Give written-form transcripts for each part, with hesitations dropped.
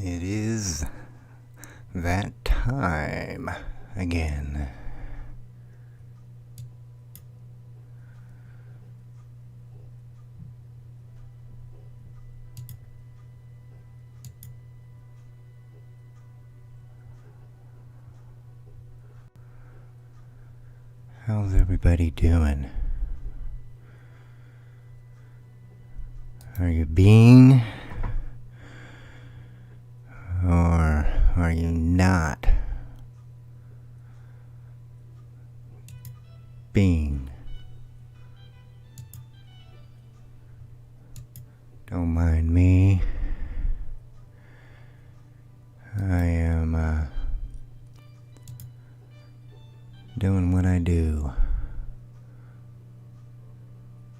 It is that time again. How's everybody doing? Are you being? Or are you not being? Don't mind me. I am doing what I do.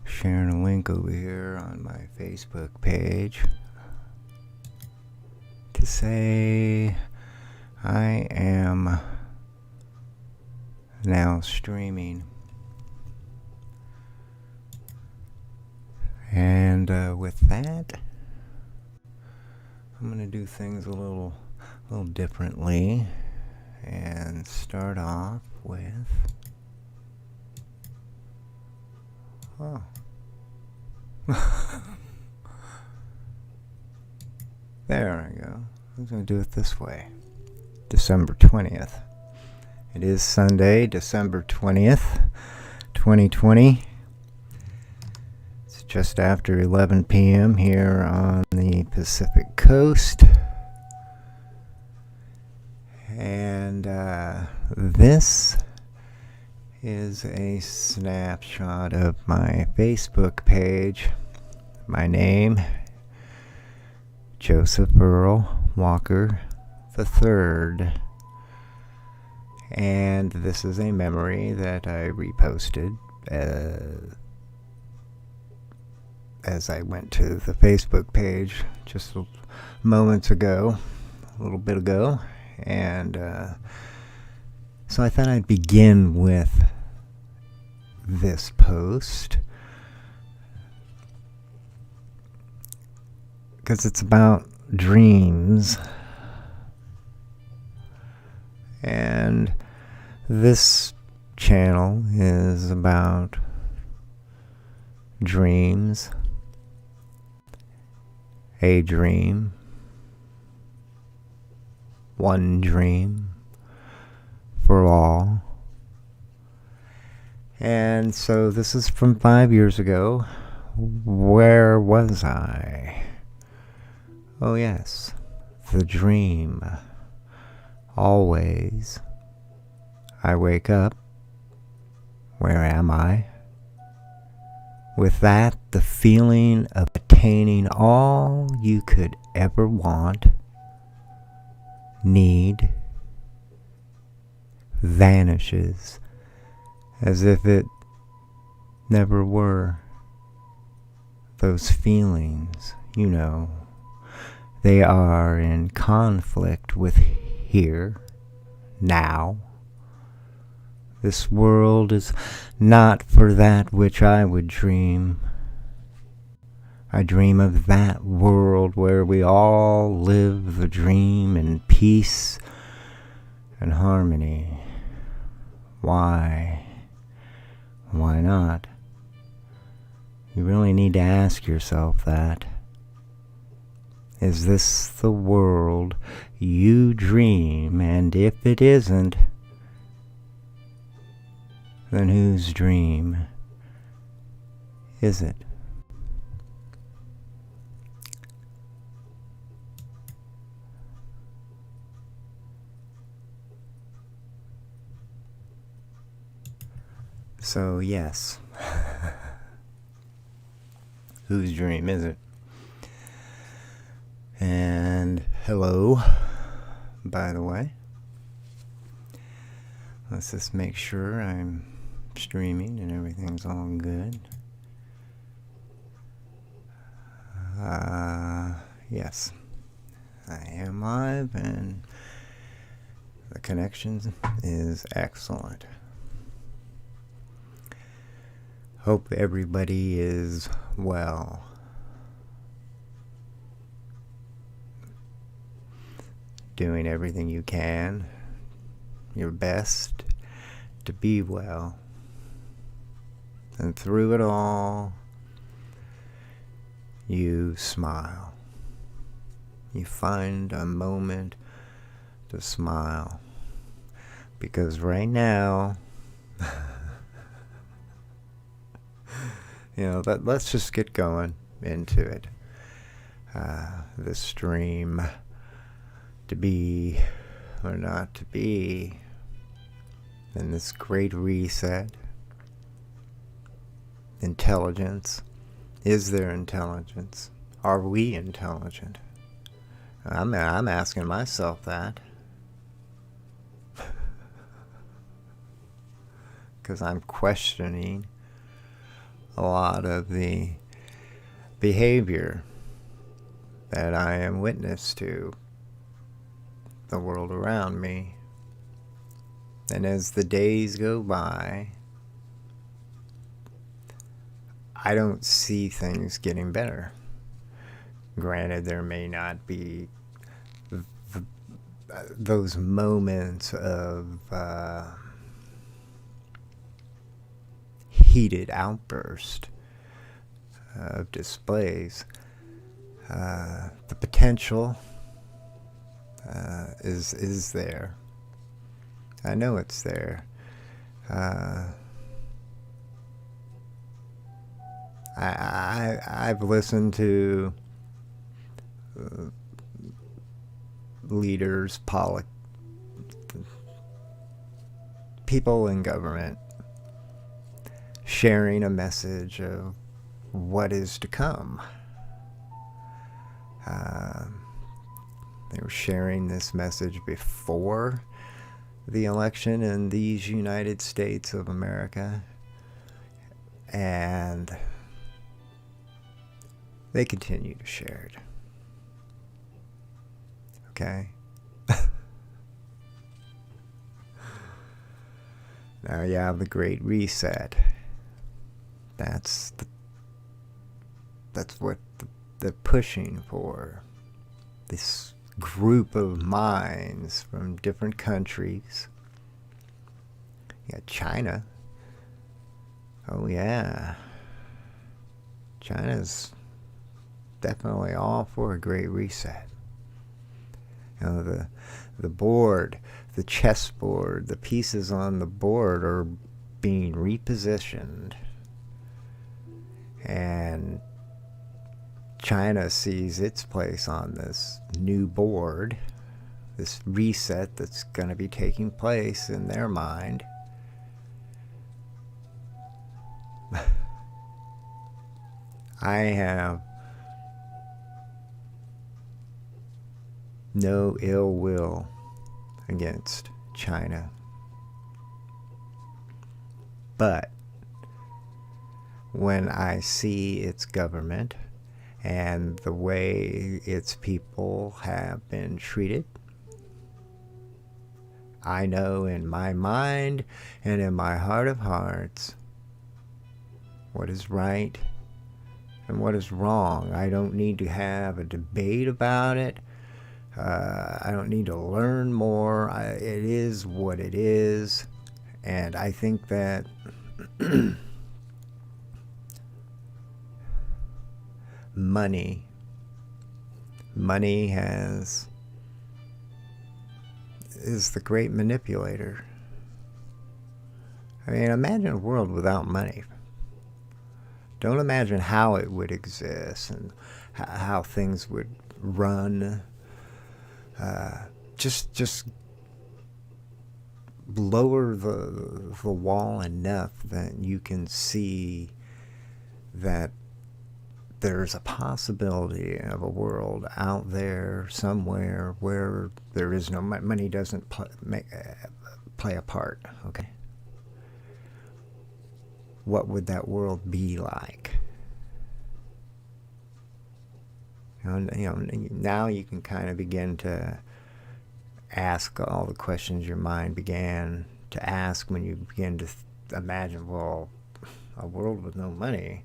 Sharing a link over here on my Facebook page to say I am now streaming. And with that, I'm going to do things a little differently and start off with there I go. I'm going to do it this way. December 20th. It is Sunday, December 20th, 2020. It's just after 11 p.m. here on the Pacific Coast. And this is a snapshot of my Facebook page. My name, Joseph Earl Walker III. And this is a memory that I reposted as I went to the Facebook page just moments ago, a little bit ago. And so I thought I'd begin with this post because it's about dreams. And this channel is about dreams, a dream, one dream for all. And so this is from 5 years ago. Where was I? Oh yes, the dream. Always I wake up. Where am I? With that, the feeling of attaining all you could ever want, need, vanishes as if it never were. Those feelings, they are in conflict with here, now. This world is not for that which I would dream. I dream of that world where we all live the dream in peace and harmony. Why? Why not? You really need to ask yourself that. Is this the world you dream? And if it isn't, then whose dream is it? So yes, whose dream is it? And hello, by the way. Let's just make sure I'm streaming and everything's all good. Yes, I am live and the connection is excellent. Hope everybody is well. doing everything you can, your best, to be well. And through it all, you smile. You find a moment to smile. Because right now, let's just get going into it. This stream, to be or not to be, in this great reset. Intelligence. Is there intelligence? Are we intelligent? I'm asking myself that. Because I'm questioning a lot of the behavior that I am witness to the world around me. And as the days go by, I don't see things getting better. Granted, there may not be those moments of heated outburst of displays. The potential is there. I know it's there. I've listened to leaders, people in government sharing a message of what is to come. They were sharing this message before the election in these United States of America, and they continue to share it. Okay? Now you have the Great Reset. That's what they're pushing for. This group of minds from different countries. You got China. Oh yeah. China's definitely all for a Great Reset. The board, the chessboard, the pieces on the board are being repositioned. And China sees its place on this new board, this reset that's going to be taking place in their mind. I have no ill will against China. But when I see its government and the way its people have been treated, I know in my mind and in my heart of hearts what is right and what is wrong. I don't need to have a debate about it. I don't need to learn more. It is what it is. And I think that money is the great manipulator. I mean, imagine a world without money. Don't imagine how it would exist and how things would run. Just lower the wall enough that you can see that there's a possibility of a world out there somewhere where there is no money doesn't play a part. Okay, what would that world be like? Now you can kind of begin to ask all the questions your mind began to ask when you begin to imagine, well, a world with no money.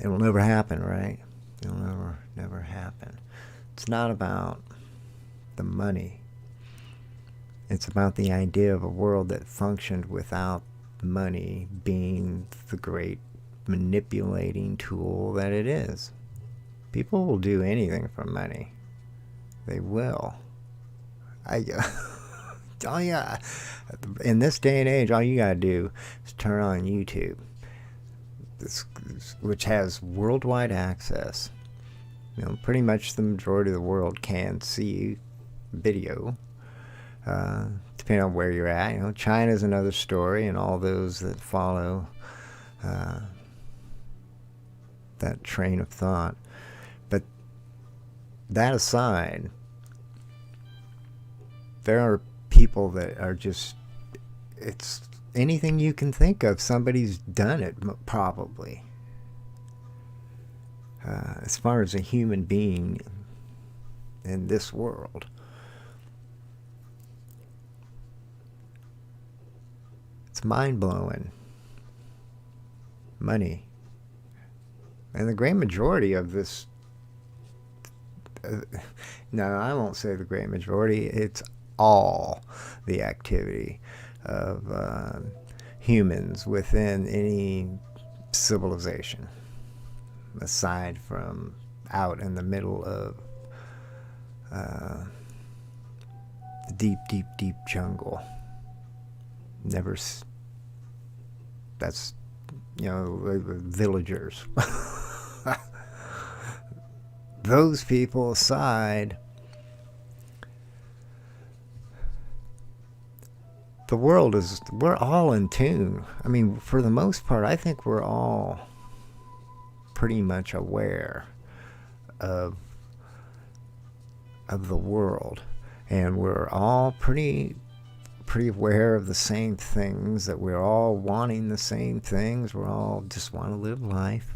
It'll never happen, right? It'll never happen. It's not about the money. It's about the idea of a world that functioned without money being the great manipulating tool that it is. People will do anything for money. They will. Oh yeah. In this day and age, all you gotta do is turn on YouTube, which has worldwide access. Pretty much the majority of the world can see video, depending on where you're at. China's another story, and all those that follow that train of thought. But that aside, there are people that are just, it's anything you can think of, somebody's done it, probably. As far as a human being in this world. It's mind-blowing. Money. And the great majority of this, no, I won't say the great majority, it's all the activity of humans within any civilization, aside from out in the middle of the deep, deep, deep jungle. That's, villagers. Those people aside, the world is, we're all in tune. I mean, for the most part, I think we're all pretty much aware of the world, and we're all pretty aware of the same things, that we're all wanting the same things. We're all just want to live life.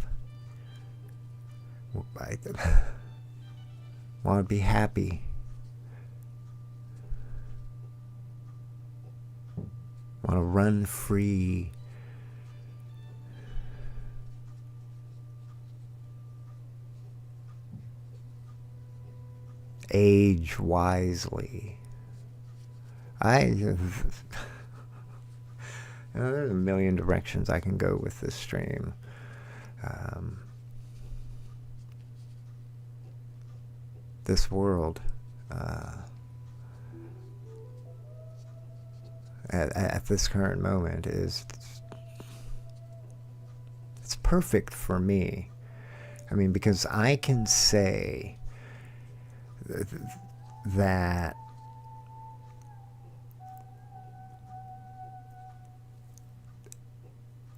Want to be happy. Want to run free. Age wisely. There's a million directions I can go with this stream. This world, at this current moment, it's perfect for me. I mean, because I can say that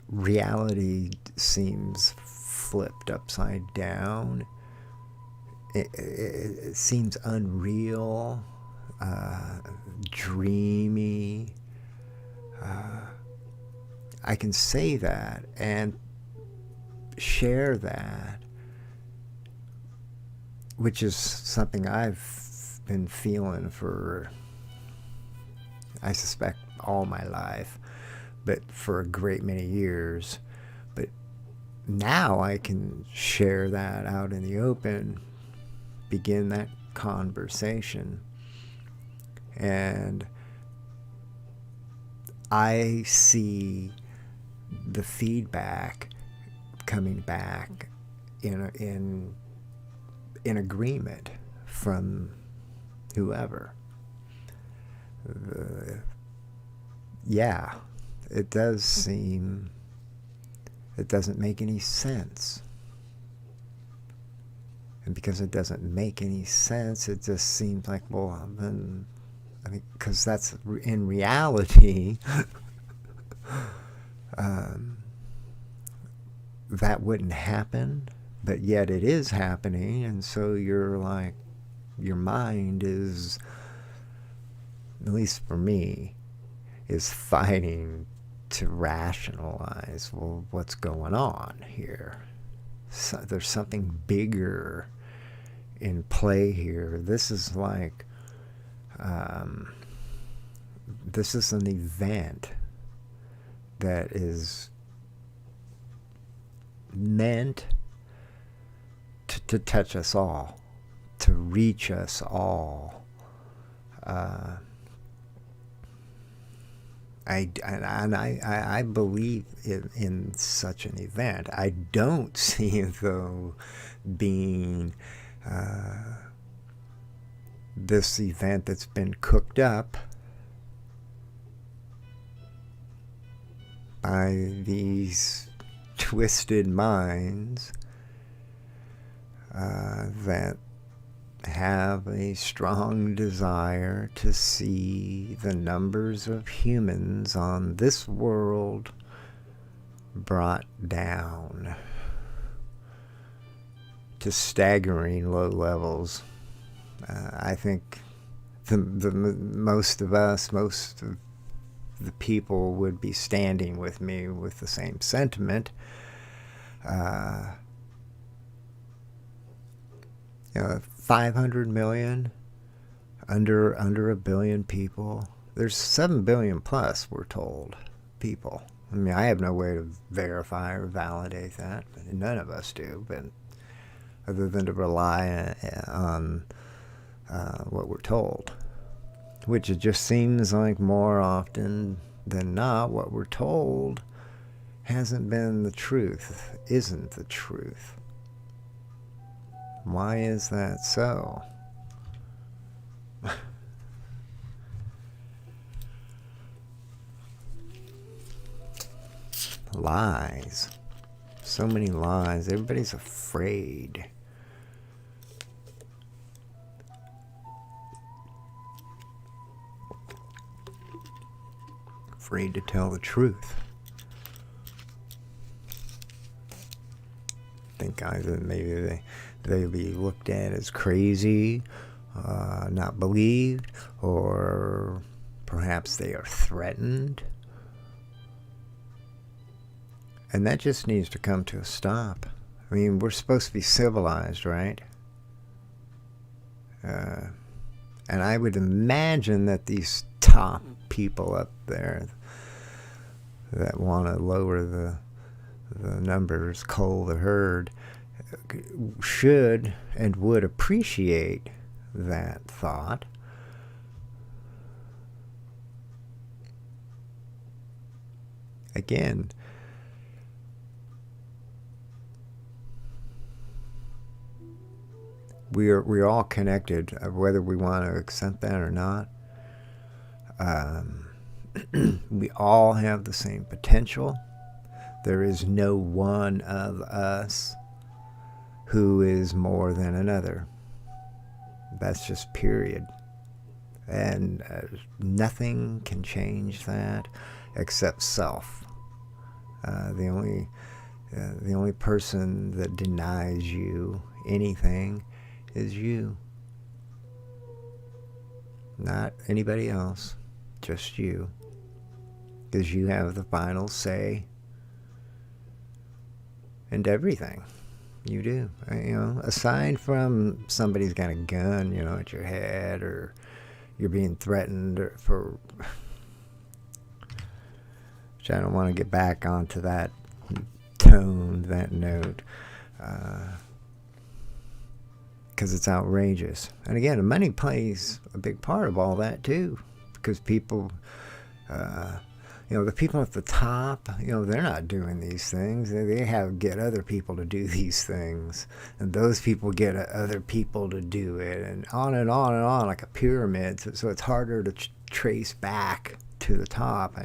reality seems flipped upside down. It seems unreal, dreamy. I can say that and share that, which is something I've been feeling for, I suspect, all my life, but for a great many years. But now I can share that out in the open, begin that conversation, and I see the feedback coming back in agreement from whoever. Yeah, it does seem, it doesn't make any sense. And because it doesn't make any sense, it just seems like, well, then, I mean, because that's in reality, that wouldn't happen, but yet it is happening. And so you're like, your mind is, at least for me, is fighting to rationalize, well, what's going on here? So there's something bigger in play here. This is like, this is an event that is meant to touch us all, to to reach us all. I believe in such an event. I don't see it, though, being this event that's been cooked up by these twisted minds that have a strong desire to see the numbers of humans on this world brought down to staggering low levels. I think most of the people would be standing with me with the same sentiment. 500 million, under a billion people. There's 7 billion plus, we're told, people. I mean, I have no way to verify or validate that, but none of us do, but other than to rely on what we're told, which it just seems like more often than not, what we're told hasn't been the truth, isn't the truth. Why is that so? Lies. So many lies. Everybody's afraid. Afraid to tell the truth. Think either maybe they'll be looked at as crazy, not believed, or perhaps they are threatened. And that just needs to come to a stop. I mean, we're supposed to be civilized, right? And I would imagine that these top people up there that want to lower the numbers, cull the herd, should and would appreciate that thought. Again, we're all connected, whether we want to accept that or not. We all have the same potential. There is no one of us who is more than another. That's just period. And nothing can change that except self. The only person that denies you anything is you. Not anybody else, just you. Because you have the final say and everything. You do. Aside from somebody's got a gun, at your head, or you're being threatened for, which I don't want to get back onto that tone, that note, because it's outrageous. And again, the money plays a big part of all that too, because people, the people at the top, they're not doing these things. They get other people to do these things, and those people get other people to do it, and on and on and on, like a pyramid. So it's harder to trace back to the top.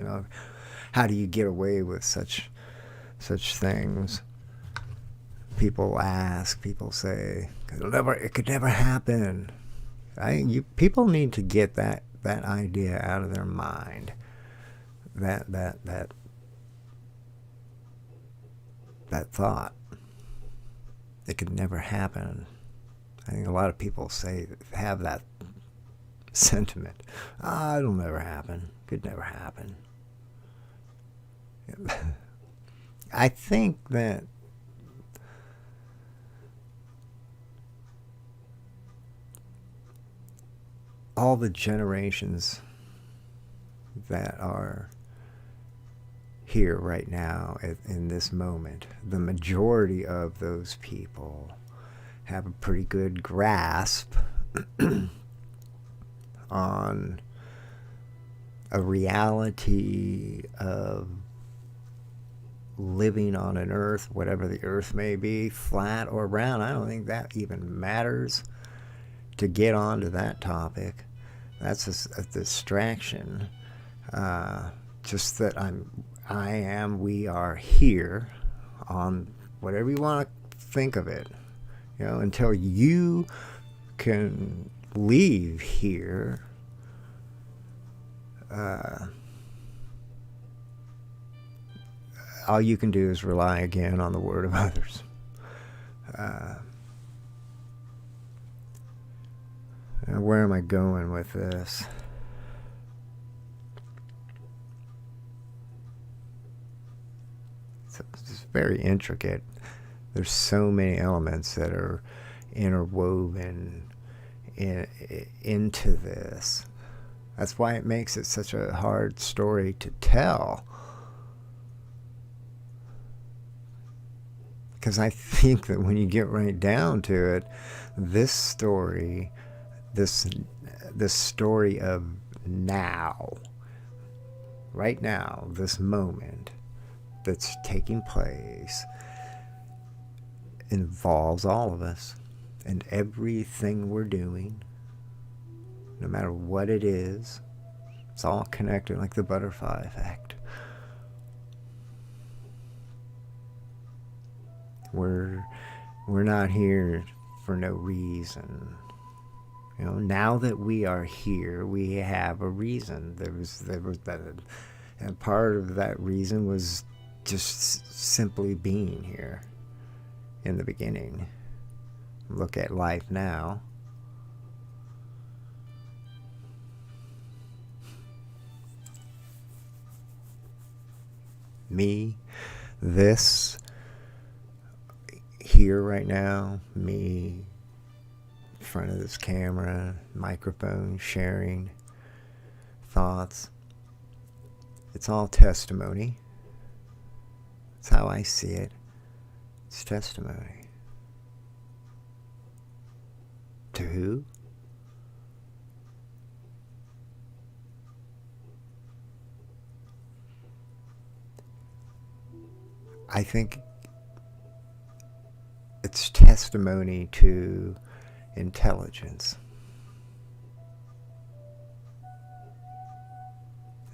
How do you get away with such things? People ask, people say, it could never happen. People need to get that idea out of their mind. That thought. It could never happen. I think a lot of people have that sentiment. It'll never happen. Could never happen. I think that all the generations that are here right now in this moment, the majority of those people have a pretty good grasp on a reality of living on an earth, whatever the earth may be, flat or round. I don't think that even matters to get onto that topic. That's a distraction. Just that we are here on whatever you want to think of it. Until you can leave here, all you can do is rely again on the word of others. Where am I going with this? It's very intricate. There's so many elements that are interwoven into this. That's why it makes it such a hard story to tell. Because I think that when you get right down to it, this story, this story of now, right now, this moment that's taking place, involves all of us and everything we're doing, no matter what it is. It's all connected, like the butterfly effect. We're not here for no reason. Now that we are here, we have a reason. There was that, and part of that reason was just simply being here in the beginning. Look at life now. Me, this, here right now, me in front of this camera, microphone, sharing thoughts. It's all testimony. That's how I see it. It's testimony. To who? I think it's testimony to intelligence.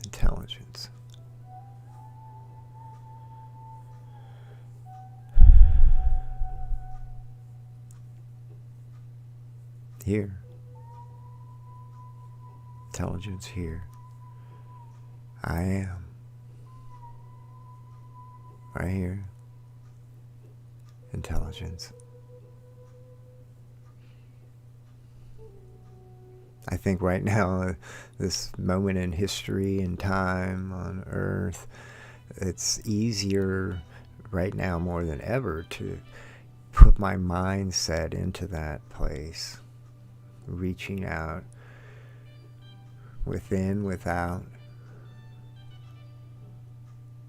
Intelligence. Here. Intelligence here. I am. Right here. Intelligence. I think right now, this moment in history and time on Earth, it's easier right now more than ever to put my mindset into that place, reaching out within, without,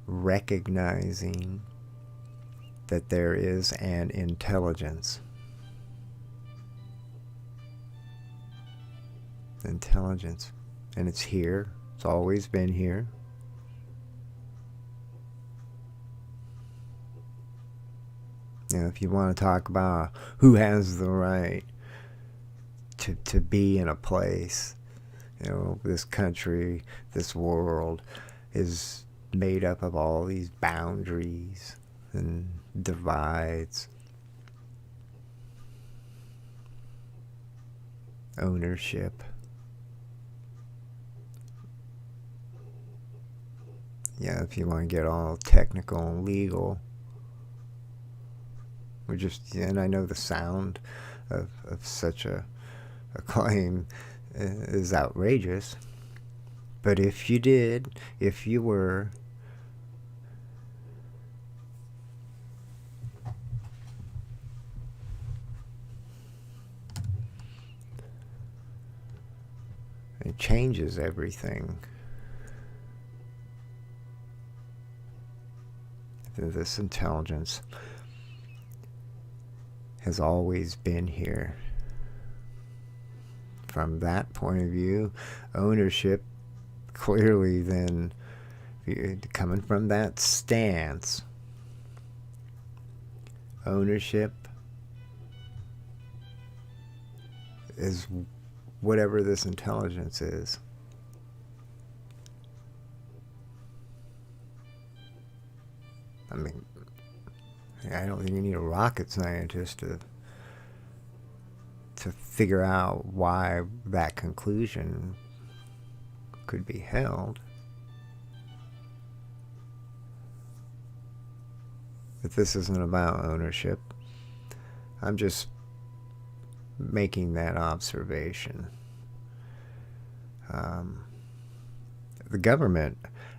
recognizing that there is an intelligence. Intelligence. And it's here. It's always been here. If you want to talk about who has the right to be in a place, this country, this world is made up of all these boundaries and divides, ownership. If you want to get all technical and legal, and I know the sound of such a claim is outrageous, but if you were, it changes everything. This intelligence has always been here. From that point of view, ownership clearly then, coming from that stance, ownership is whatever this intelligence is. I mean, I don't think you need a rocket scientist to figure out why that conclusion could be held. But this isn't about ownership. I'm just making that observation. The government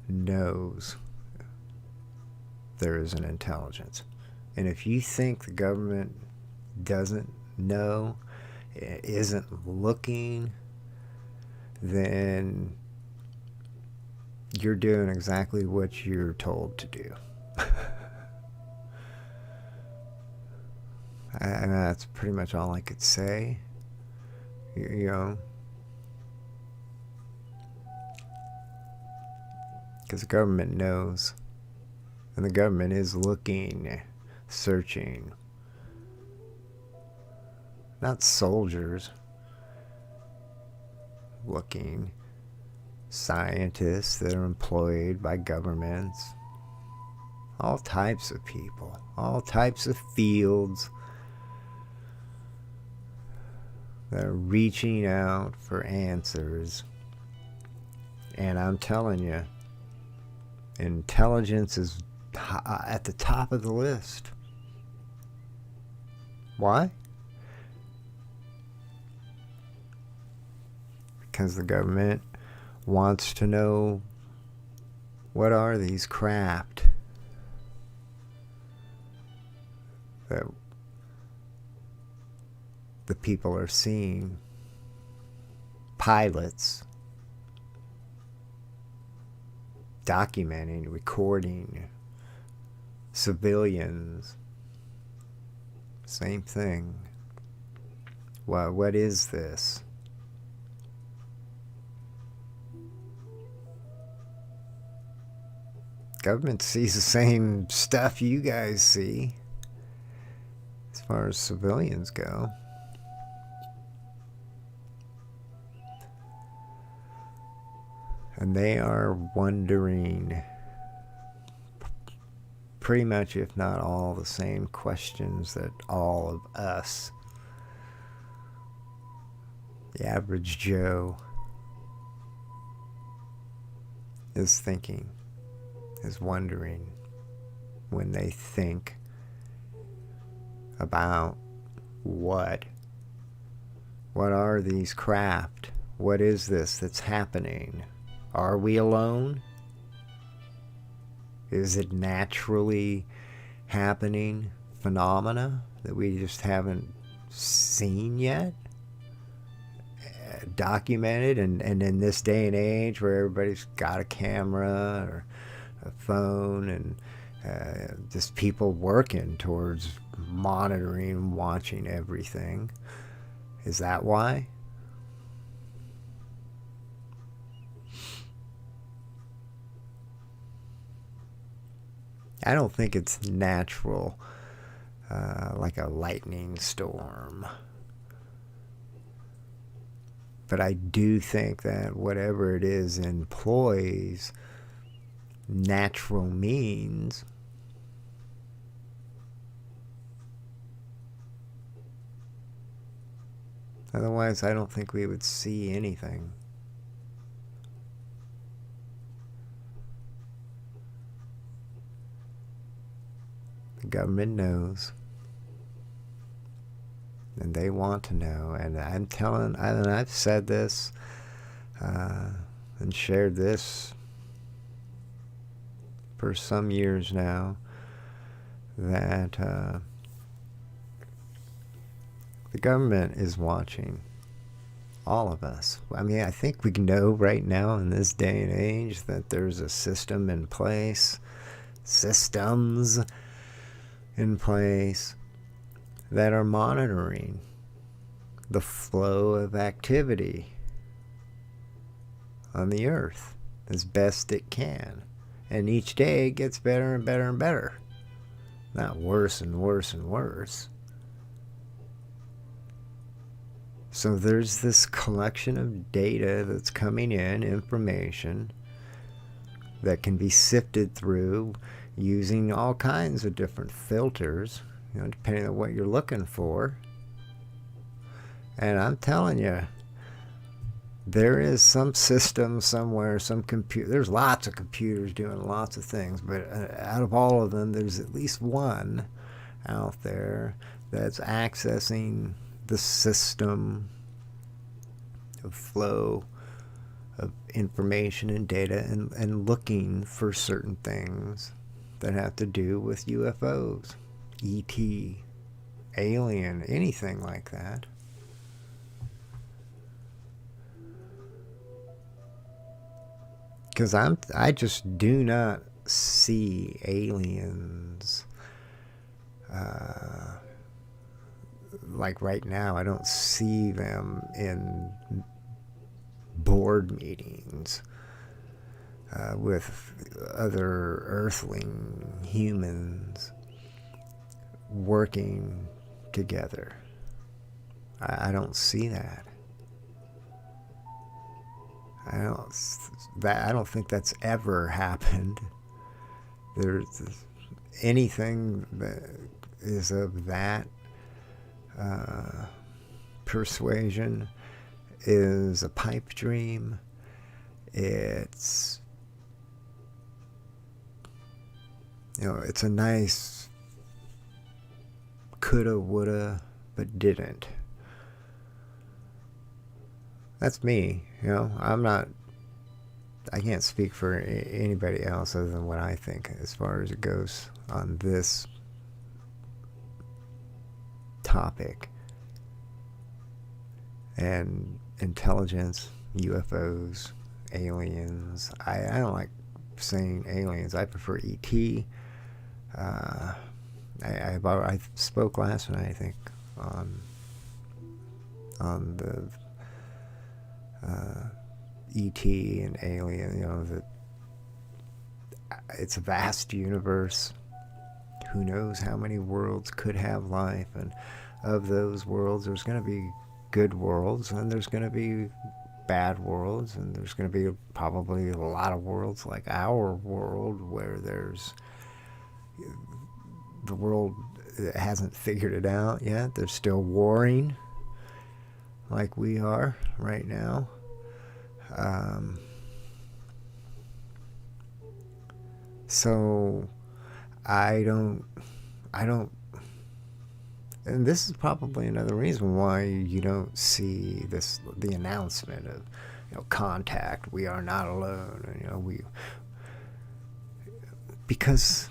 knows there is an intelligence. And if you think the government doesn't know, isn't looking, then you're doing exactly what you're told to do. And that's pretty much all I could say. You know, because the government knows, and the government is looking, searching. Not soldiers looking, scientists that are employed by governments, all types of people, all types of fields that are reaching out for answers. And I'm telling you, intelligence is at the top of the list. Why? Because the government wants to know, what are these craft that the people are seeing? Pilots documenting, recording, civilians, same thing. Well, what is this? Government sees the same stuff you guys see as far as civilians go. And they are wondering pretty much, if not all, the same questions that all of us, the average Joe, is thinking, is wondering when they think about what are these craft? What is this that's happening? Are we alone? Is it naturally happening phenomena that we just haven't seen yet? Documented, and in this day and age where everybody's got a camera or a phone, and just people working towards monitoring, watching everything. Is that why? I don't think it's natural, like a lightning storm. But I do think that whatever it is employs natural means. Otherwise, I don't think we would see anything. The government knows. And they want to know. And I'm telling, and I've said this and shared this for some years now, that the government is watching all of us. I mean, I think we know right now in this day and age that there's a system in place, systems in place that are monitoring the flow of activity on the earth as best it can. And each day it gets better and better and better. Not worse and worse and worse. So there's this collection of data that's coming in, information that can be sifted through using all kinds of different filters, depending on what you're looking for. And I'm telling you, there is some system somewhere, some computer. There's lots of computers doing lots of things, but out of all of them, there's at least one out there that's accessing the system of flow of information and data and looking for certain things that have to do with UFOs, ET, alien, anything like that. Because I just do not see aliens. Like right now, I don't see them in board meetings with other earthling humans working together. I don't see that. I don't think that's ever happened. There's anything that is of that persuasion is a pipe dream. It's it's a nice coulda, woulda, but didn't. That's me, I can't speak for anybody else other than what I think as far as it goes on this topic. And intelligence, UFOs, aliens. I don't like saying aliens. I prefer ET. I spoke last night, I think, on the ET and alien, that it's a vast universe. Who knows how many worlds could have life, and of those worlds there's going to be good worlds and there's going to be bad worlds, and there's going to be probably a lot of worlds like our world where there's the world hasn't figured it out yet. They're still warring like we are right now. So I don't, and this is probably another reason why you don't see the announcement of, contact, we are not alone, because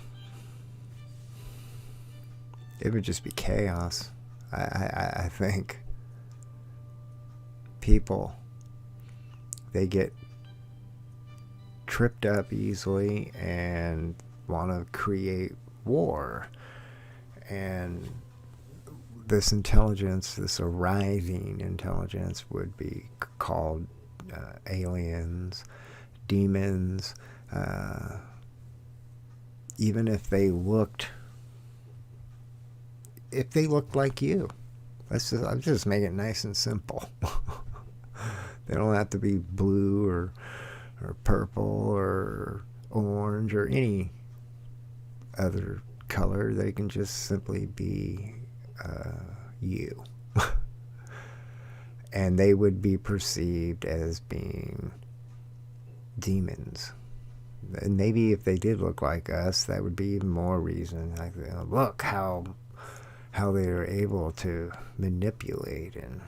it would just be chaos. I think people, they get tripped up easily and want to create war. And this intelligence, this arriving intelligence, would be called aliens, demons, even if they looked like you. I'm just making it nice and simple. They don't have to be blue or purple or orange or any other color. They can just simply be you. And they would be perceived as being demons. And maybe if they did look like us, that would be even more reason. Like, look how they are able to manipulate and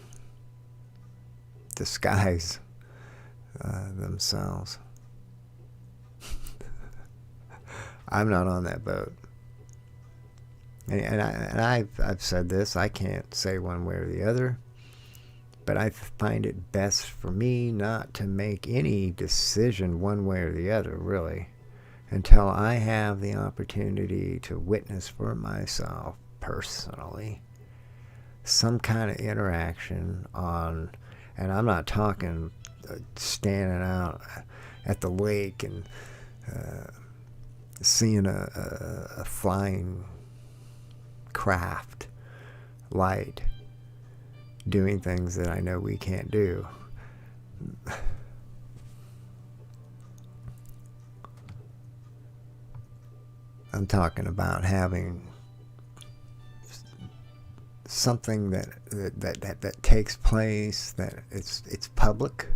disguise themselves. I'm not on that boat. And I've said this, I can't say one way or the other, but I find it best for me not to make any decision one way or the other, really, until I have the opportunity to witness for myself personally some kind of interaction on, and I'm not talking standing out at the lake and seeing a flying craft light doing things that I know we can't do. I'm talking about having something that takes place, that it's public,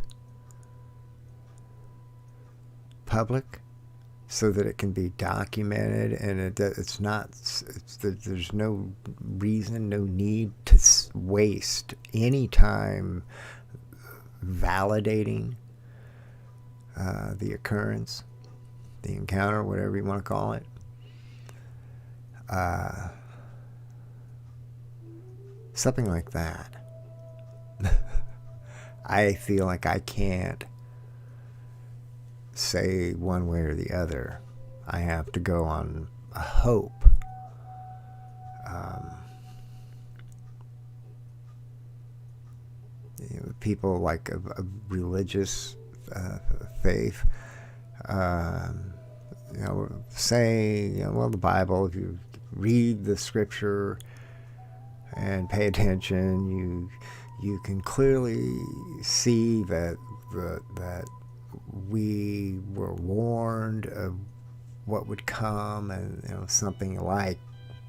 so that it can be documented, and there's no reason, no need to waste any time validating the occurrence, the encounter, whatever you want to call it. Something like that. I feel like I can't say one way or the other. I have to go on a hope. People like a religious faith, say, well, the Bible, if you read the scripture and pay attention, you can clearly see that we were warned of what would come, and something like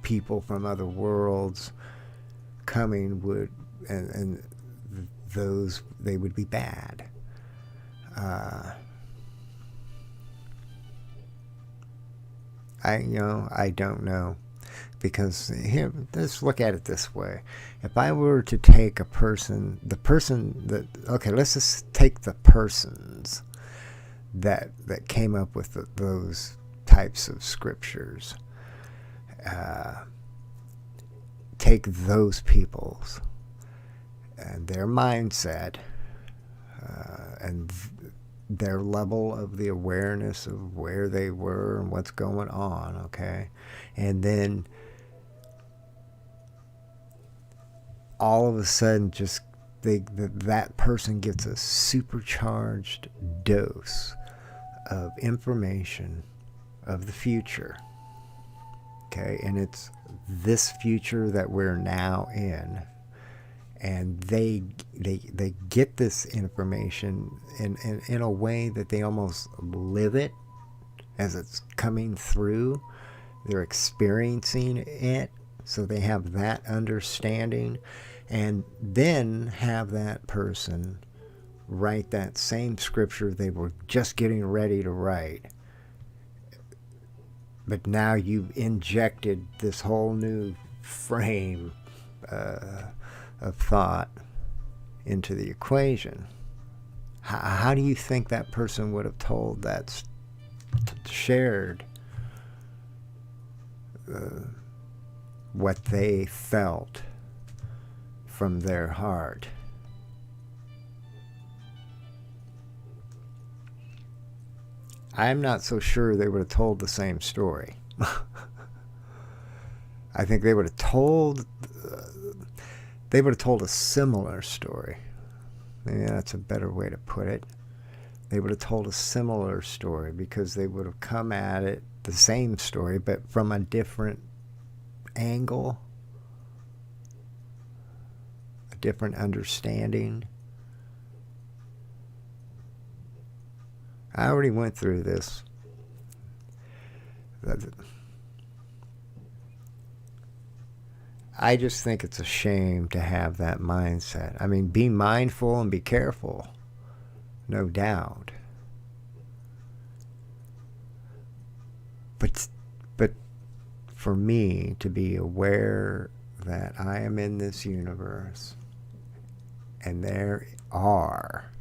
people from other worlds coming would, and those, they would be bad. I don't know. Because here, let's look at it this way. If I were to take the person okay, let's just take the persons that came up with those types of scriptures. Take those peoples and their mindset and their level of the awareness of where they were and what's going on, okay? And then all of a sudden, just that person gets a supercharged dose of information of the future, okay? And it's this future that we're now in, and they get this information in a way that they almost live it as it's coming through. They're experiencing it, so they have that understanding, and then have that person write that same scripture they were just getting ready to write. But now you've injected this whole new frame of thought into the equation. How do you think that person would have told that, shared what they felt from their heart? I'm not so sure they would have told the same story. I think they would have told a similar story. Maybe that's a better way to put it. They would have told a similar story, because they would have come at it, the same story, but from a different angle, a different understanding. I already went through this. I just think it's a shame to have that mindset. I mean, be mindful and be careful, no doubt. But for me to be aware that I am in this universe, and there are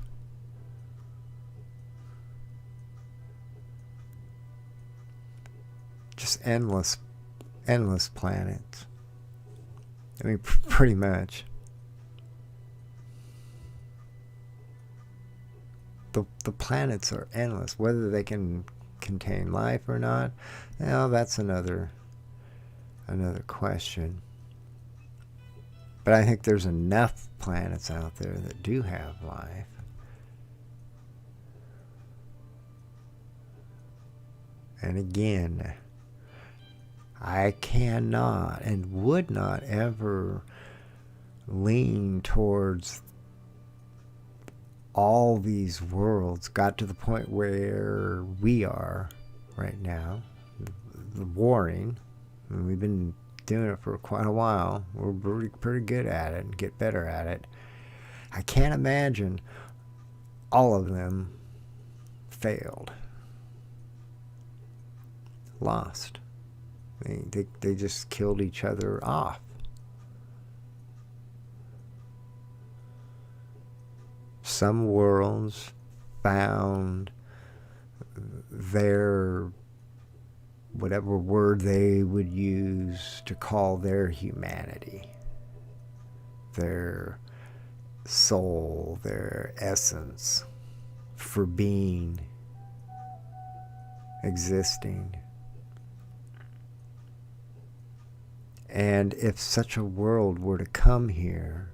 just endless planets. I mean, pretty much. The planets are endless. Whether they can contain life or not, well, that's another question. But I think there's enough planets out there that do have life. And again, I cannot and would not ever lean towards all these worlds got to the point where we are right now, the warring. And we've been doing it for quite a while. We're pretty good at it and get better at it. I can't imagine all of them failed. Lost. They just killed each other off. Some worlds found their, whatever word they would use to call their humanity, their soul, their essence for being, existing. And if such a world were to come here,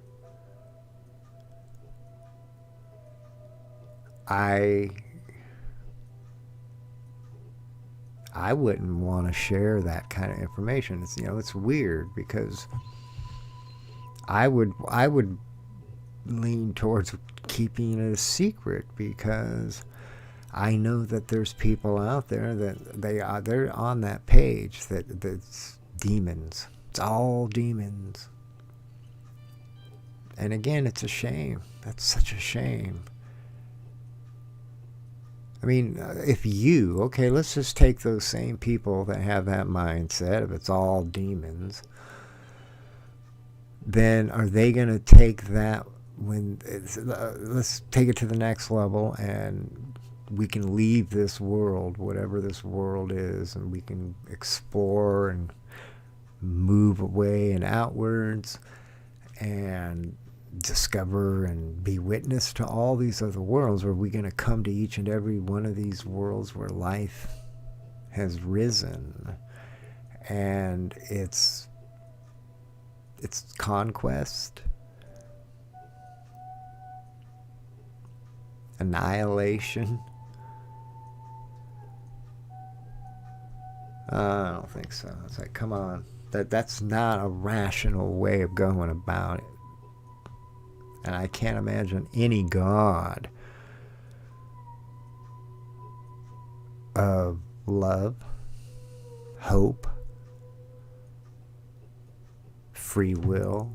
I wouldn't want to share that kind of information. It's, it's weird because I would lean towards keeping it a secret, because I know that there's people out there that they're on that page that's demons. It's all demons. And again, it's a shame. That's such a shame. I mean, okay, let's just take those same people that have that mindset of it's all demons. Then are they going to take that let's take it to the next level, and we can leave this world, whatever this world is, and we can explore and move away and outwards and discover and be witness to all these other worlds? Or are we going to come to each and every one of these worlds where life has risen and it's conquest, annihilation? I don't think so. It's like, come on, that's not a rational way of going about it. And I can't imagine any God of love, hope, free will.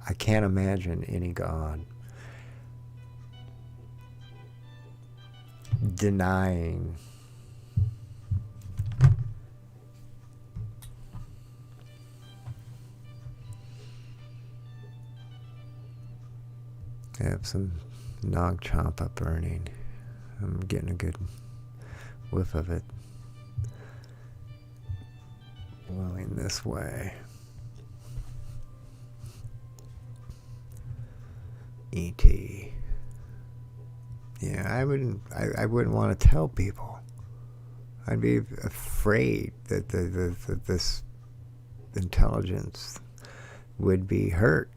I can't imagine any God denying I have some nog champa burning. I'm getting a good whiff of it blowing this way. E.T. Yeah, I wouldn't want to tell people. I'd be afraid that this intelligence would be hurt.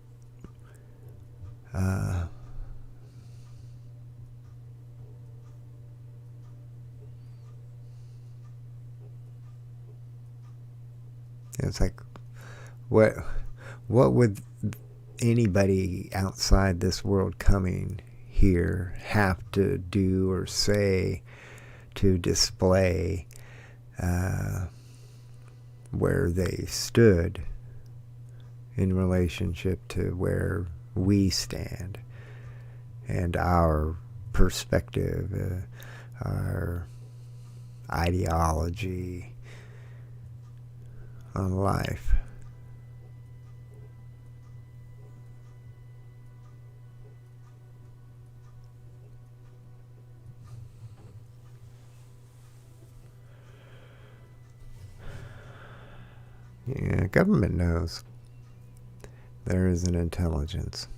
It's like, what would anybody outside this world coming here have to do or say to display where they stood in relationship to where we stand and our perspective, our ideology on life? Yeah, government knows there is an intelligence.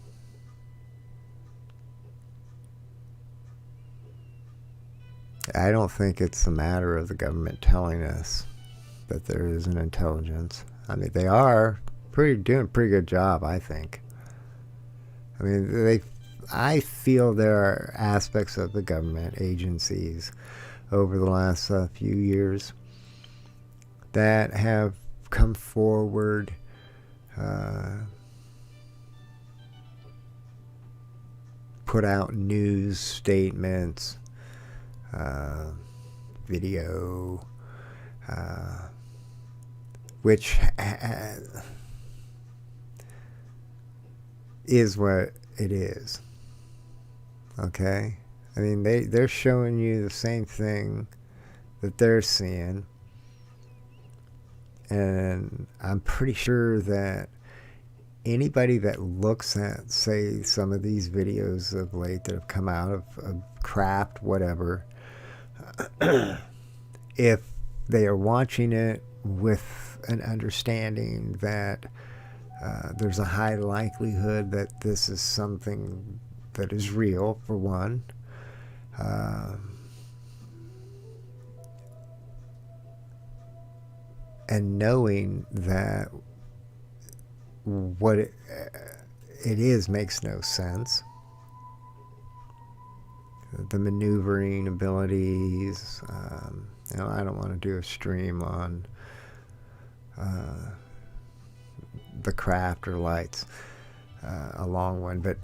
I don't think it's a matter of the government telling us that there is an intelligence. I mean, they are doing a pretty good job, I think. I mean, I feel there are aspects of the government agencies over the last few years that have come forward, put out news statements, video, which is what it is. Okay? I mean, they're showing you the same thing that they're seeing. And I'm pretty sure that anybody that looks at, say, some of these videos of late that have come out of craft, whatever, if they are watching it with an understanding that there's a high likelihood that this is something that is real, for one, and knowing that what it is makes no sense. The maneuvering abilities, I don't want to do a stream on the craft or lights, a long one, but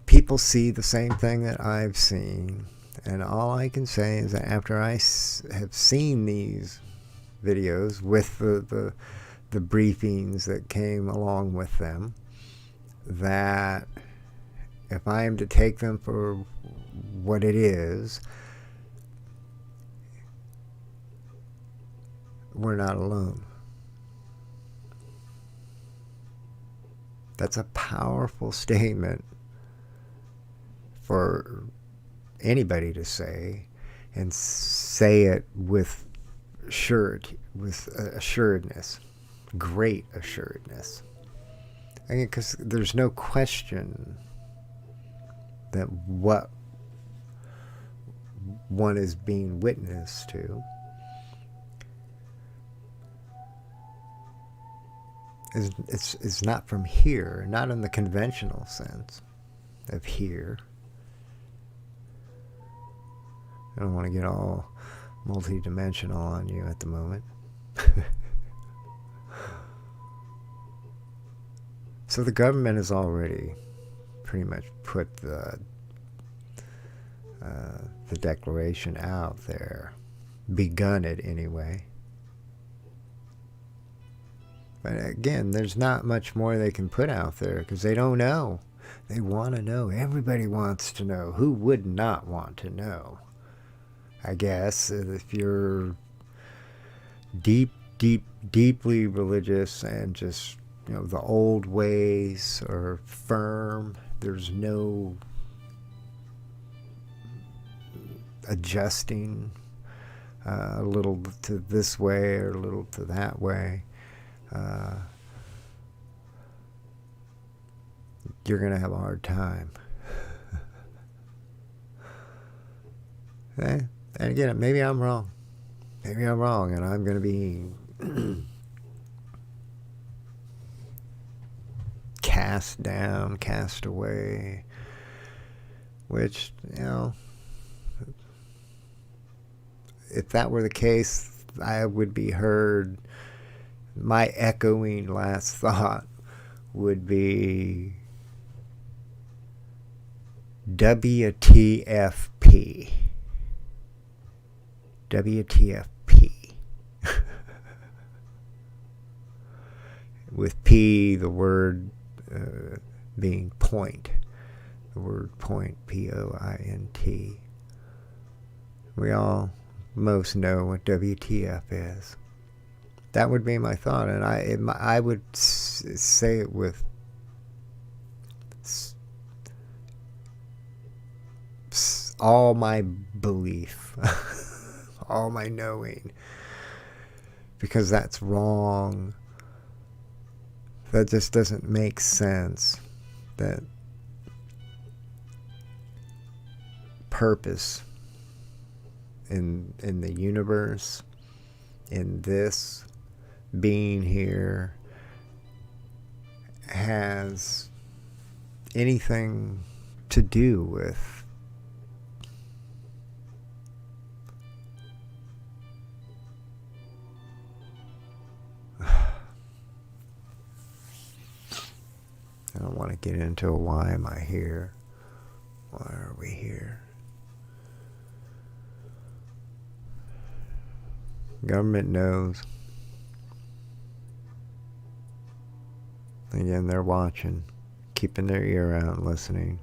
people see the same thing that I've seen, and all I can say is that after I have seen these videos with the briefings that came along with them, that if I am to take them for what it is, we're not alone. That's a powerful statement for anybody to say, and say it with assuredness, great assuredness. I mean, because there's no question that what one is being witness to is not from here, not in the conventional sense of here. I don't want to get all multi-dimensional on you at the moment. So the government has already pretty much put the declaration out there, begun it anyway. But again, there's not much more they can put out there because they don't know. They want to know. Everybody wants to know. Who would not want to know? I guess if you're deeply religious and just, the old ways are firm, there's no adjusting a little to this way or a little to that way. You're going to have a hard time. And again, maybe I'm wrong. Maybe I'm wrong, and I'm going to be cast down, cast away, which, if that were the case, I would be heard. My echoing last thought would be WTFP. WTFP. With P, the word being point. The word point, P-O-I-N-T. We all most know what WTF is. That would be my thought, and I would say it with all my belief, all my knowing, because that's wrong. That just doesn't make sense. That purpose in the universe in this being here has anything to do with I don't want to get into why am I here? Why are we here? Government knows. Again, they're watching, keeping their ear out and listening,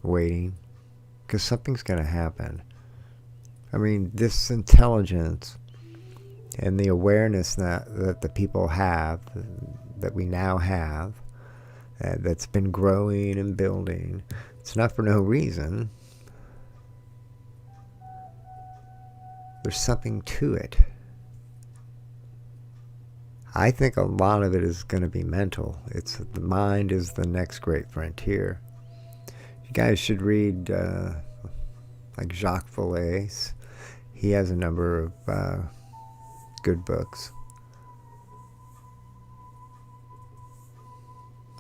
waiting, because something's going to happen. I mean, this intelligence and the awareness that the people have, that we now have, that's been growing and building, it's not for no reason. There's something to it. I think a lot of it is going to be mental. It's the mind is the next great frontier. You guys should read like Jacques Vallée's. He has a number of good books.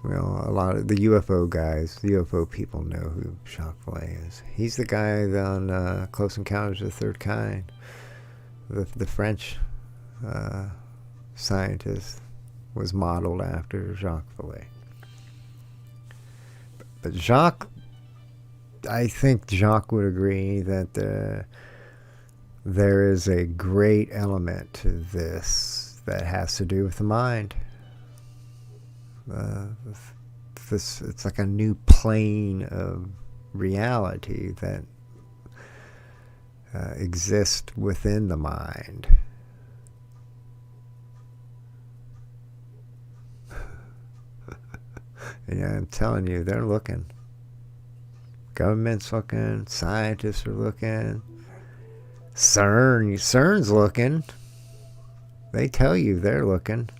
Well, a lot of the UFO guys, the UFO people know who Jacques Vallée is. He's the guy on Close Encounters of the Third Kind. The French scientist was modeled after Jacques Vallée. But Jacques, I think Jacques would agree that there is a great element to this that has to do with the mind. It's like a new plane of reality that exists within the mind. And I'm telling you, they're looking. Government's looking, scientists are looking, CERN's looking. They tell you they're looking.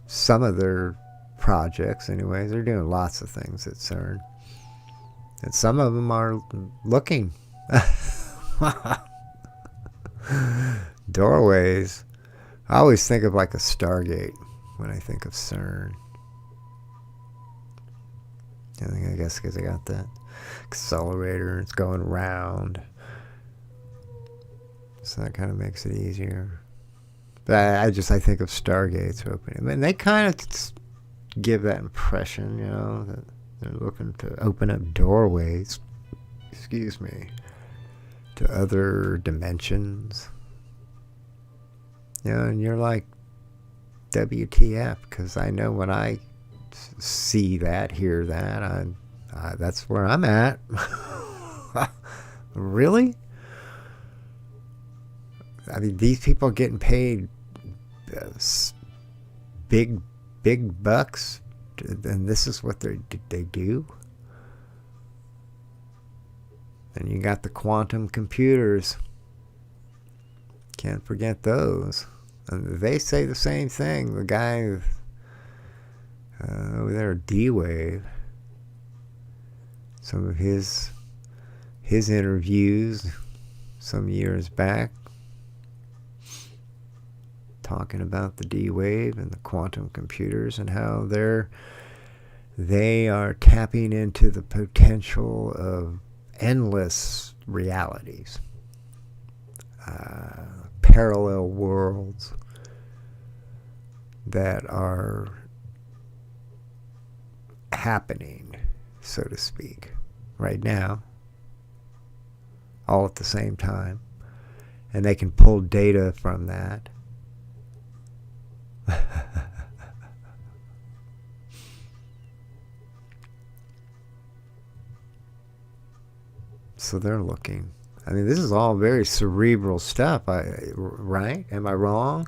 Some of their projects, anyways, they're doing lots of things at CERN. And some of them are looking. Doorways. I always think of like a Stargate when I think of CERN. I guess because I got that accelerator, it's going round. So that kind of makes it easier. But I think of Stargates opening. I mean, they kind of give that impression, you know, that they're looking to open up doorways, to other dimensions. You know, and you're like, WTF, because I know when I see that, hear that, that's where I'm at. Really? I mean, these people are getting paid big bucks, and this is what they do. And you got the quantum computers. Can't forget those. And they say the same thing. The guy over there, D-Wave, some of his interviews some years back, talking about the D-Wave and the quantum computers and how they are tapping into the potential of endless realities, parallel worlds that are happening, so to speak, right now, all at the same time, and they can pull data from that. So they're looking. I mean, this is all very cerebral stuff, right? Am I wrong?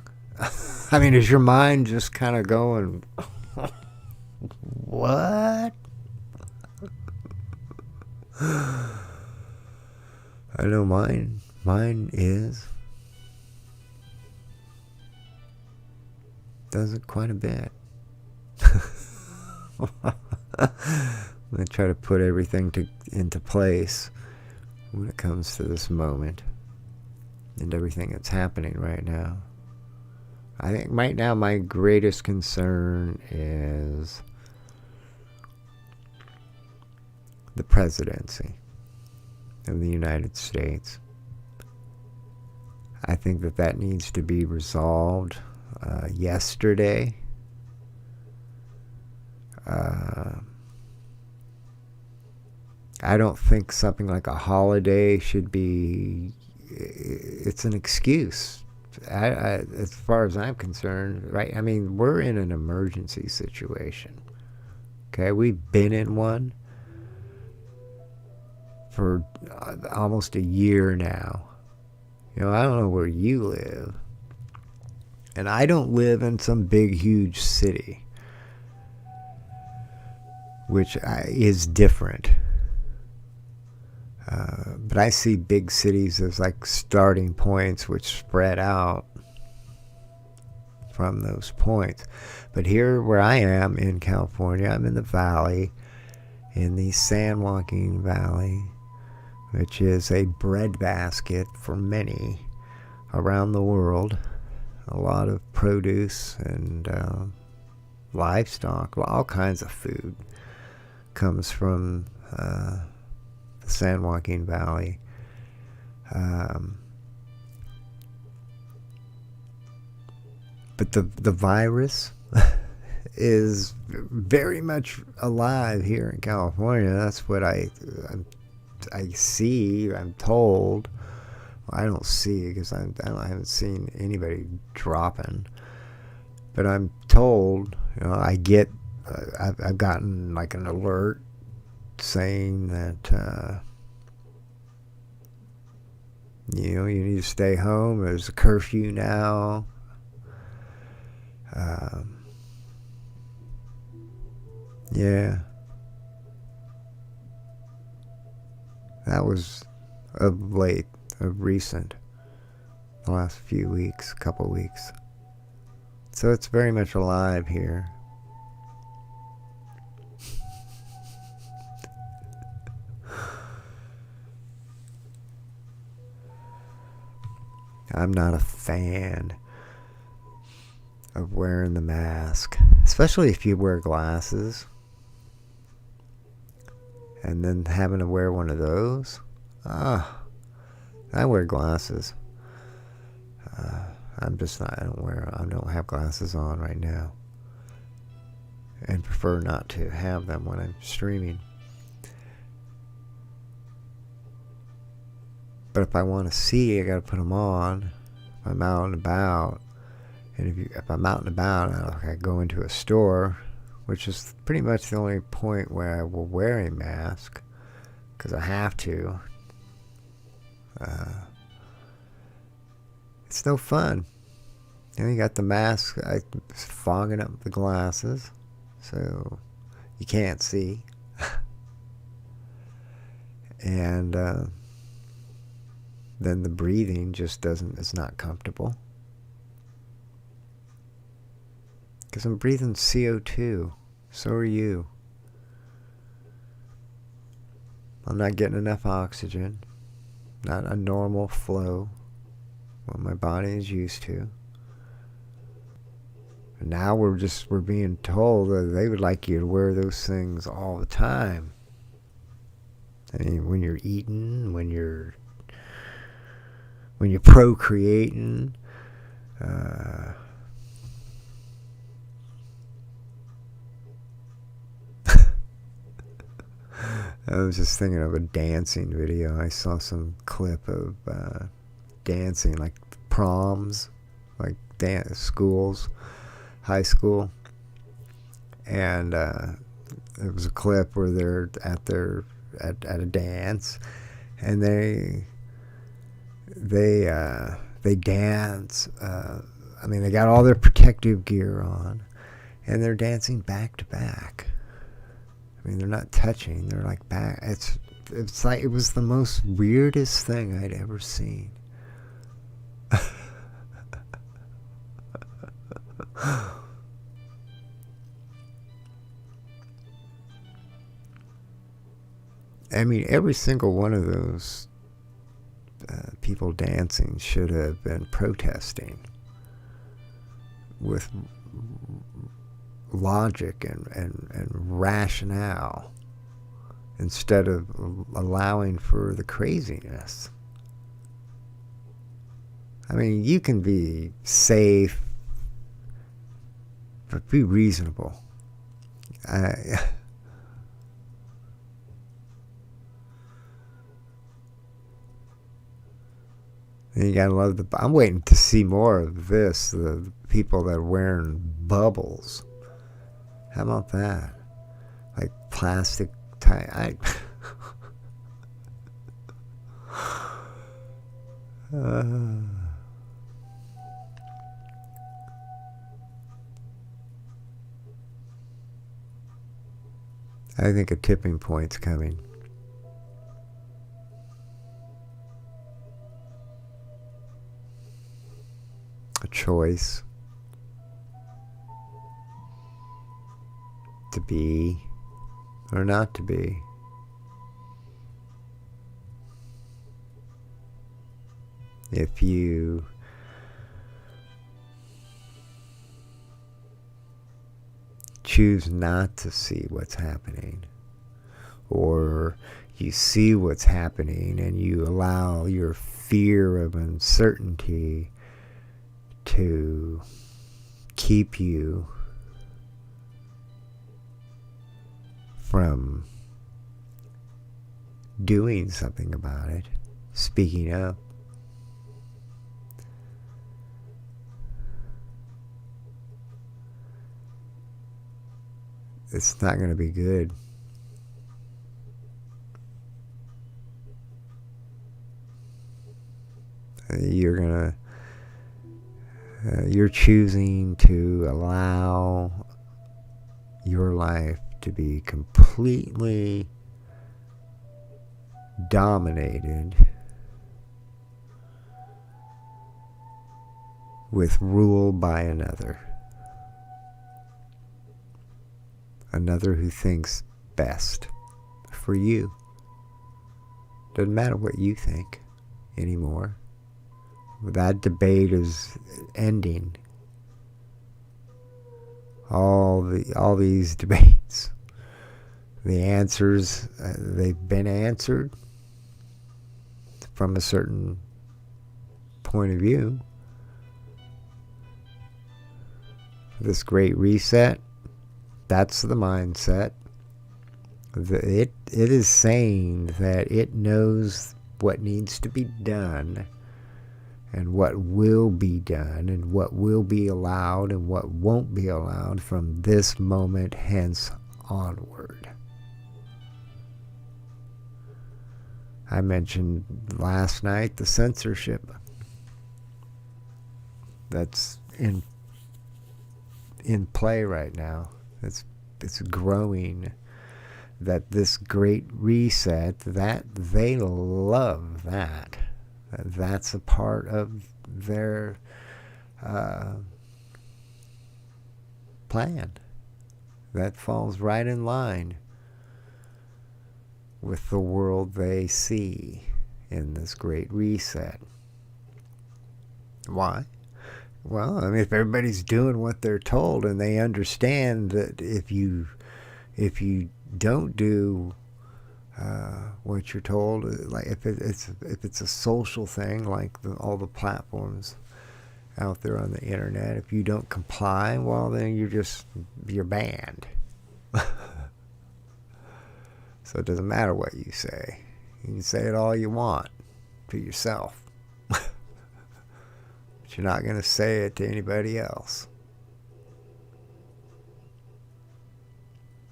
I mean, is your mind just kind of going, what? I know mine is. Does it quite a bit. I try to put everything into place when it comes to this moment and everything that's happening right now. I think right now my greatest concern is the presidency of the United States. I think that needs to be resolved yesterday. I don't think something like a holiday should be... It's an excuse. As far as I'm concerned, right? I mean, we're in an emergency situation. Okay, we've been in one for almost a year now. You know, I don't know where you live. And I don't live in some big, huge city, which is different. But I see big cities as like starting points which spread out from those points. But here where I am in California, I'm in the valley, in the San Joaquin Valley, which is a breadbasket for many around the world. A lot of produce and livestock, all kinds of food comes from the San Joaquin Valley. But the virus is very much alive here in California. That's what I see. I'm told. Well, I don't see it because I haven't seen anybody dropping. But I'm told. You know, I get. I've gotten like an alert saying that you know, you need to stay home. There's a curfew now. Yeah. That was of late, of recent, the last few weeks, couple weeks. So it's very much alive here. I'm not a fan of wearing the mask, especially if you wear glasses and then having to wear one of those. I wear glasses. I'm just not, I don't have glasses on right now, and prefer not to have them when I'm streaming. But if I want to see, I got to put them on. If I'm out and about, and if I'm out and about, I go into a store, which is pretty much the only point where I will wear a mask, because I have to. It's no fun. You know, you got the mask, it's fogging up the glasses, so you can't see. And then the breathing just it's not comfortable. Because I'm breathing CO2. So are you. I'm not getting enough oxygen. Not a normal flow, what my body is used to. And now we're being told that they would like you to wear those things all the time. I mean, when you're eating, when you're procreating, I was just thinking of a dancing video. I saw some clip of dancing, like proms, like dance schools, high school, and it was a clip where they're at a dance, and they dance. I mean, they got all their protective gear on, and they're dancing back to back. I mean, they're not touching. They're like back. It's like, it was the most weirdest thing I'd ever seen. I mean, every single one of those people dancing should have been protesting with logic and rationale instead of allowing for the craziness. I mean, you can be safe, but be reasonable. And you gotta love I'm waiting to see more of this. The people that are wearing bubbles. How about that? Like plastic tie. I think a tipping point's coming. A choice to be or not to be. If you choose not to see what's happening, or you see what's happening and you allow your fear of uncertainty to keep you from doing something about it, speaking up, it's not going to be good. You're choosing to allow your life to be completely dominated with rule by another who thinks best for you. Doesn't matter what you think anymore. That debate is ending. All these debates, the answers, they've been answered from a certain point of view. This great reset, that's the mindset. It is saying that it knows what needs to be done and what will be done and what will be allowed and what won't be allowed from this moment hence onward. I mentioned last night the censorship that's in play right now. It's growing. That this great reset, that they love that. That's a part of their plan. That falls right in line with the world they see in this great reset. Why? Well, I mean, if everybody's doing what they're told and they understand that if you don't do what you're told, like if it's a social thing, like all the platforms out there on the internet, if you don't comply, well, then you're banned. So it doesn't matter what you say. You can say it all you want to yourself, but you're not going to say it to anybody else.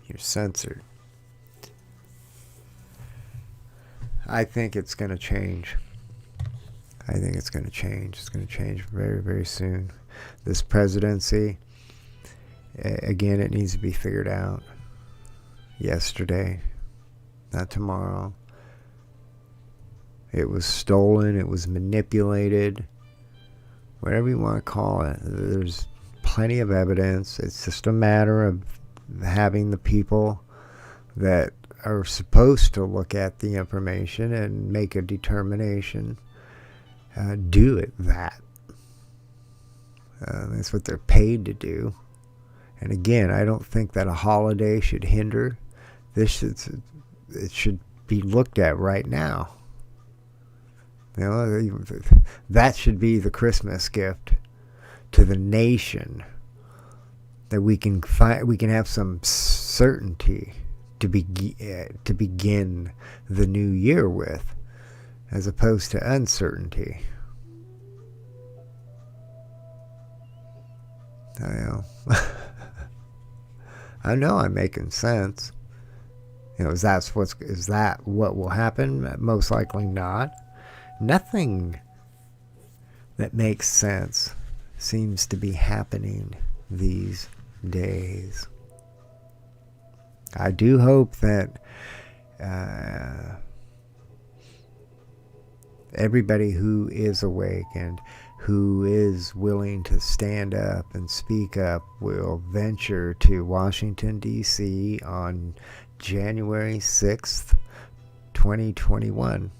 You're censored. I think it's going to change. It's going to change very, very soon. This presidency, again, it needs to be figured out yesterday, not tomorrow. It was stolen. It was manipulated. Whatever you want to call it. There's plenty of evidence. It's just a matter of having the people that are supposed to look at the information and make a determination do it that. That's what they're paid to do. And again, I don't think that a holiday should hinder. It should be looked at right now. You know, that should be the Christmas gift to the nation, that we can have some certainty to begin the new year with, as opposed to uncertainty. I know I'm making sense. You know, is that what will happen? Most likely not. Nothing that makes sense seems to be happening these days. I do hope that everybody who is awake and who is willing to stand up and speak up will venture to Washington, D.C. on January 6th, 2021,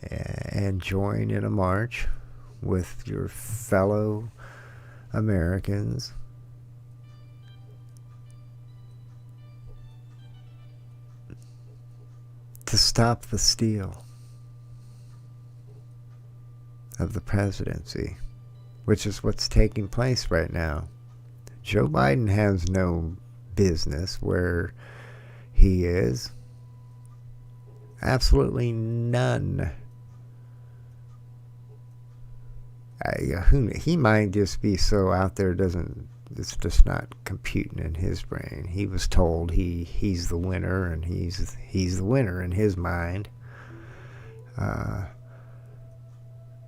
and join in a march with your fellow Americans to stop the steal of the presidency, which is what's taking place right now. Joe Biden has no business where he is. Absolutely none. He might just be so out there, it's just not computing in his brain. He was told he's the winner, and he's the winner in his mind.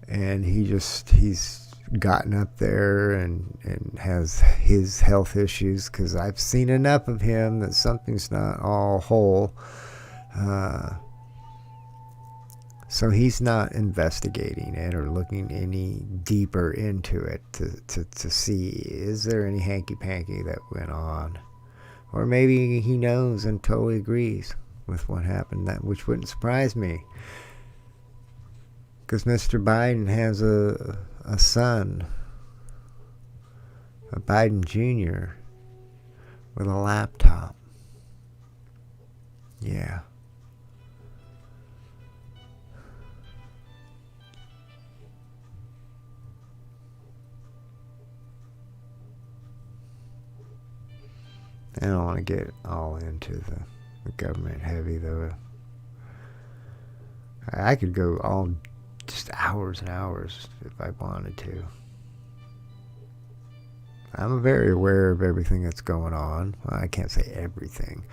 And he's gotten up there and has his health issues, because I've seen enough of him that something's not all whole. So he's not investigating it or looking any deeper into it to see, is there any hanky-panky that went on? Or maybe he knows and totally agrees with what happened, which wouldn't surprise me. Because Mr. Biden has a son, a Biden Jr., with a laptop. Yeah. I don't want to get all into the government heavy, though. I could go all just hours and hours if I wanted to. I'm very aware of everything that's going on. Well, I can't say everything,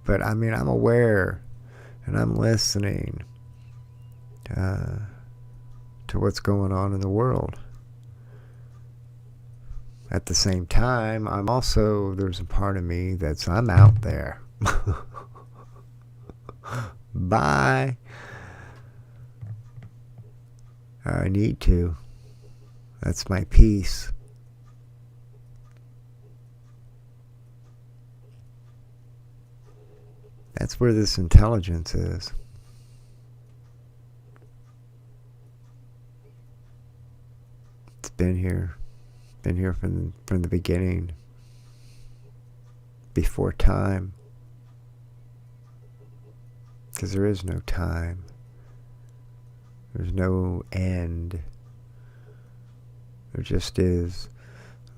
but I mean, I'm aware and I'm listening to what's going on in the world. At the same time, there's a part of me I'm out there. Bye. I need to. That's my peace. That's where this intelligence is. It's been here. Been here from the beginning. Before time. Because there is no time. There's no end. There just is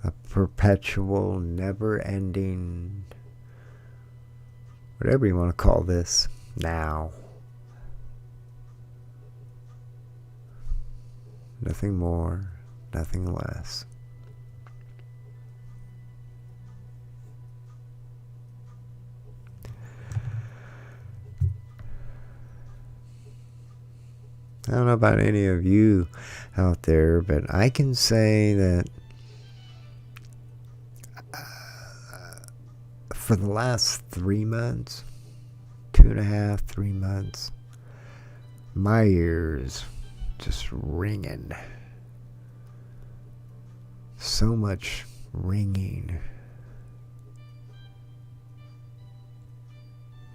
a perpetual, never-ending, whatever you want to call this, now. Nothing more, nothing less. I don't know about any of you out there, but I can say that for the last 3 months, 2.5, 3 months, my ears just ringing. So much ringing.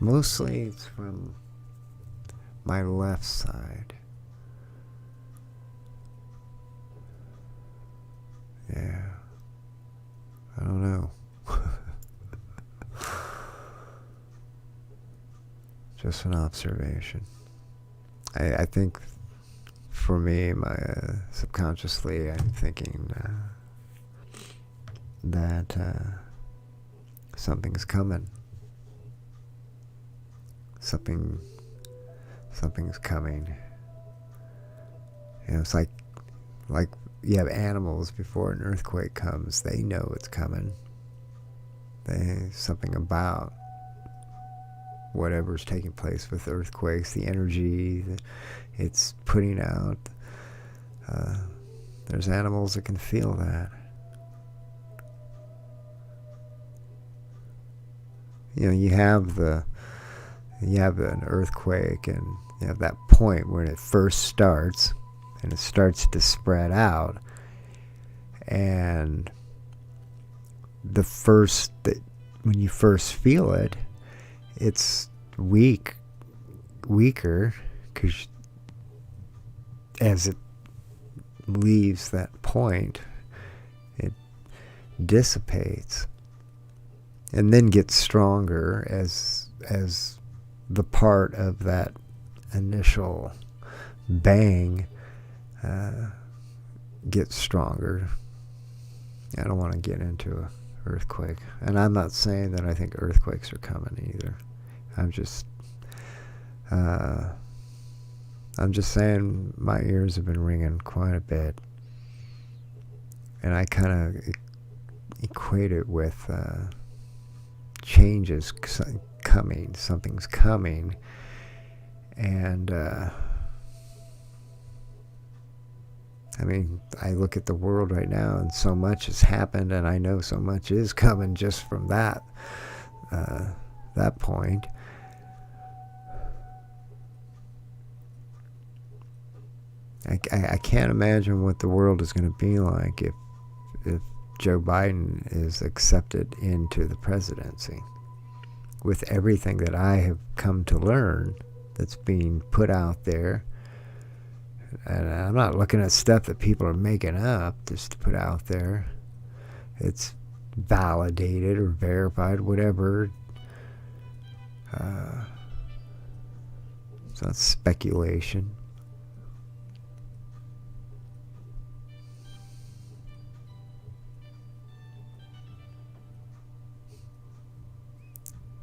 Mostly it's from my left side. Yeah. I don't know. Just an observation. I think for me, my subconsciously, I'm thinking that something's coming. Something's coming. You know, it's like you have animals before an earthquake comes. They know it's coming. Something about whatever's taking place with earthquakes, the energy that it's putting out. There's animals that can feel that. You know, you have an earthquake, and you have that point when it first starts, and it starts to spread out, and when you first feel it, it's weaker, because as it leaves that point, it dissipates, and then gets stronger as the part of that initial bang gets stronger. I don't want to get into an earthquake, and I'm not saying that I think earthquakes are coming either. I'm just saying my ears have been ringing quite a bit, and I kind of equate it with changes coming. Something's coming, and I mean, I look at the world right now, and so much has happened, and I know so much is coming just from that point. I can't imagine what the world is going to be like if Joe Biden is accepted into the presidency. With everything that I have come to learn that's being put out there, and I'm not looking at stuff that people are making up just to put out there. It's validated or verified, whatever. It's not speculation.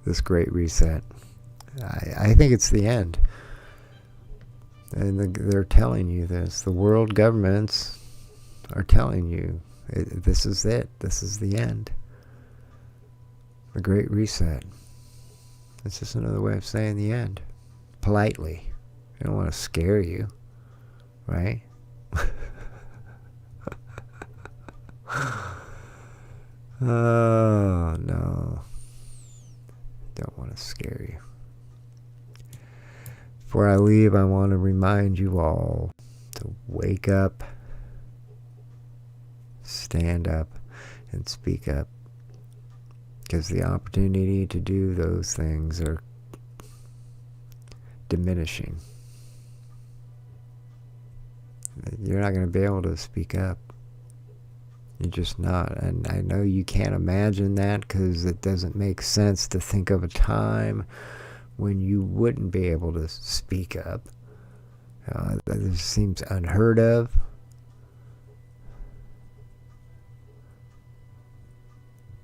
This great reset, I think it's the end. And they're telling you this. The world governments are telling you this is it. This is the end. The great reset. It's just another way of saying the end. Politely. I don't want to scare you. Right? Oh, no. Don't want to scare you. Before I leave, I want to remind you all to wake up, stand up, and speak up. Because the opportunity to do those things are diminishing. You're not going to be able to speak up. You're just not. And I know you can't imagine that, because it doesn't make sense to think of a time when you wouldn't be able to speak up. That seems unheard of.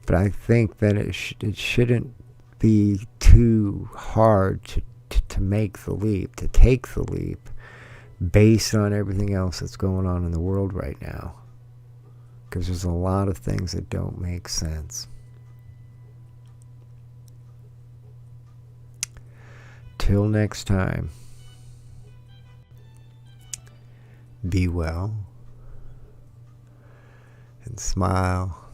But I think that it shouldn't be too hard to make the leap, to take the leap, based on everything else that's going on in the world right now. Because there's a lot of things that don't make sense. Till next time, be well and smile